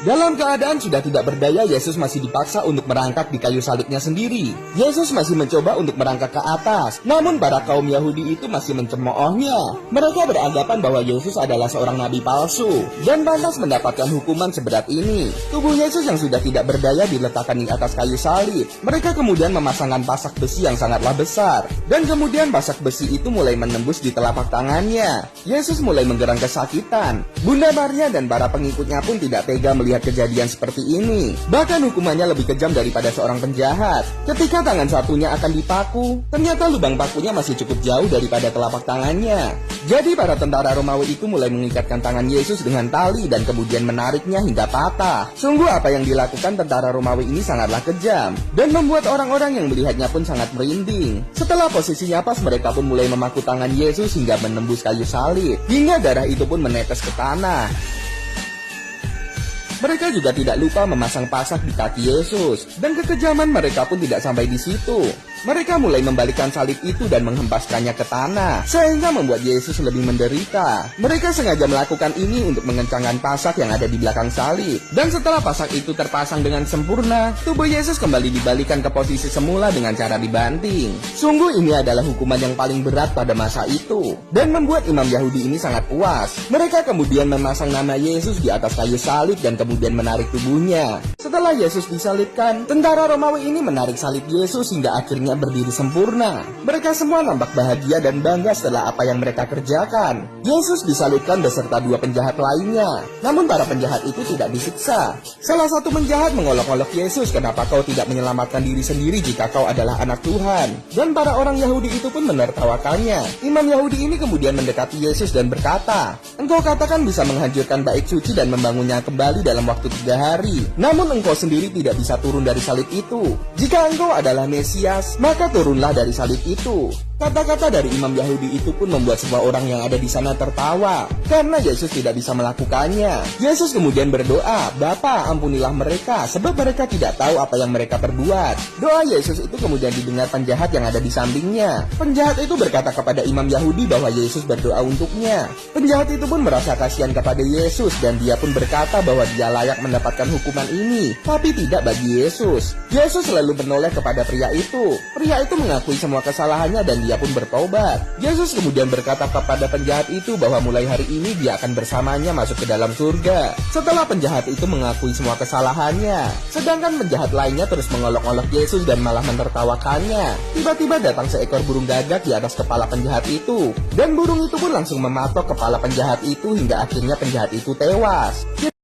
Dalam keadaan sudah tidak berdaya, Yesus masih dipaksa untuk merangkak di kayu salibnya sendiri. Yesus masih mencoba untuk merangkak ke atas, namun para kaum Yahudi itu masih mencemoohnya. Mereka beranggapan bahwa Yesus adalah seorang nabi palsu dan pantas mendapatkan hukuman seberat ini. Tubuh Yesus yang sudah tidak berdaya diletakkan di atas kayu salib. Mereka kemudian memasangkan pasak besi yang sangatlah besar, dan kemudian pasak besi itu mulai menembus di telapak tangannya. Yesus mulai menggerang kesakitan. Bunda Maria dan para pengikutnya pun tidak tega melihat kejadian seperti ini. Bahkan hukumannya lebih kejam daripada seorang penjahat. Ketika tangan satunya akan dipaku, ternyata lubang pakunya masih cukup jauh daripada telapak tangannya. Jadi para tentara Romawi itu mulai mengikatkan tangan Yesus dengan tali dan kemudian menariknya hingga patah. Sungguh apa yang dilakukan tentara Romawi ini sangatlah kejam dan membuat orang-orang yang melihatnya pun sangat merinding. Setelah posisinya pas, mereka pun mulai memaku tangan Yesus hingga menembus kayu salib, hingga darah itu pun menetes ke tanah. Mereka juga tidak lupa memasang pasak di kaki Yesus, dan kekejaman mereka pun tidak sampai di situ. Mereka mulai membalikkan salib itu dan menghempaskannya ke tanah, sehingga membuat Yesus lebih menderita. Mereka sengaja melakukan ini untuk mengencangkan pasak yang ada di belakang salib. Dan setelah pasak itu terpasang dengan sempurna, tubuh Yesus kembali dibalikan ke posisi semula dengan cara dibanting. Sungguh ini adalah hukuman yang paling berat pada masa itu, dan membuat imam Yahudi ini sangat puas. Mereka kemudian memasang nama Yesus di atas kayu salib dan kemudian menarik tubuhnya. Setelah Yesus disalibkan, tentara Romawi ini menarik salib Yesus hingga akhirnya berdiri sempurna. Mereka semua nampak bahagia dan bangga setelah apa yang mereka kerjakan. Yesus disalibkan beserta dua penjahat lainnya. Namun para penjahat itu tidak disiksa. Salah satu penjahat mengolok-olok Yesus, "Kenapa kau tidak menyelamatkan diri sendiri jika kau adalah anak Tuhan?" Dan para orang Yahudi itu pun menertawakannya. Imam Yahudi ini kemudian mendekati Yesus dan berkata, "Engkau katakan bisa menghancurkan bait suci dan membangunnya kembali dalam waktu 3 hari. Namun engkau sendiri tidak bisa turun dari salib itu. Jika engkau adalah Mesias, maka turunlah dari salib itu." Kata-kata dari imam Yahudi itu pun membuat semua orang yang ada di sana tertawa, karena Yesus tidak bisa melakukannya. Yesus kemudian berdoa, "Bapa, ampunilah mereka, sebab mereka tidak tahu apa yang mereka perbuat." Doa Yesus itu kemudian didengar penjahat yang ada di sampingnya. Penjahat itu berkata kepada imam Yahudi bahwa Yesus berdoa untuknya. Penjahat itu pun merasa kasihan kepada Yesus, dan dia pun berkata bahwa dia layak mendapatkan hukuman ini, tapi tidak bagi Yesus. Yesus selalu menoleh kepada pria itu. Pria itu mengakui semua kesalahannya dan dia pun bertobat. Yesus kemudian berkata kepada penjahat itu bahwa mulai hari ini dia akan bersamanya masuk ke dalam surga. Setelah penjahat itu mengakui semua kesalahannya, sedangkan penjahat lainnya terus mengolok-olok Yesus dan malah menertawakannya. Tiba-tiba datang seekor burung gagak di atas kepala penjahat itu, dan burung itu pun langsung mematok kepala penjahat itu hingga akhirnya penjahat itu tewas.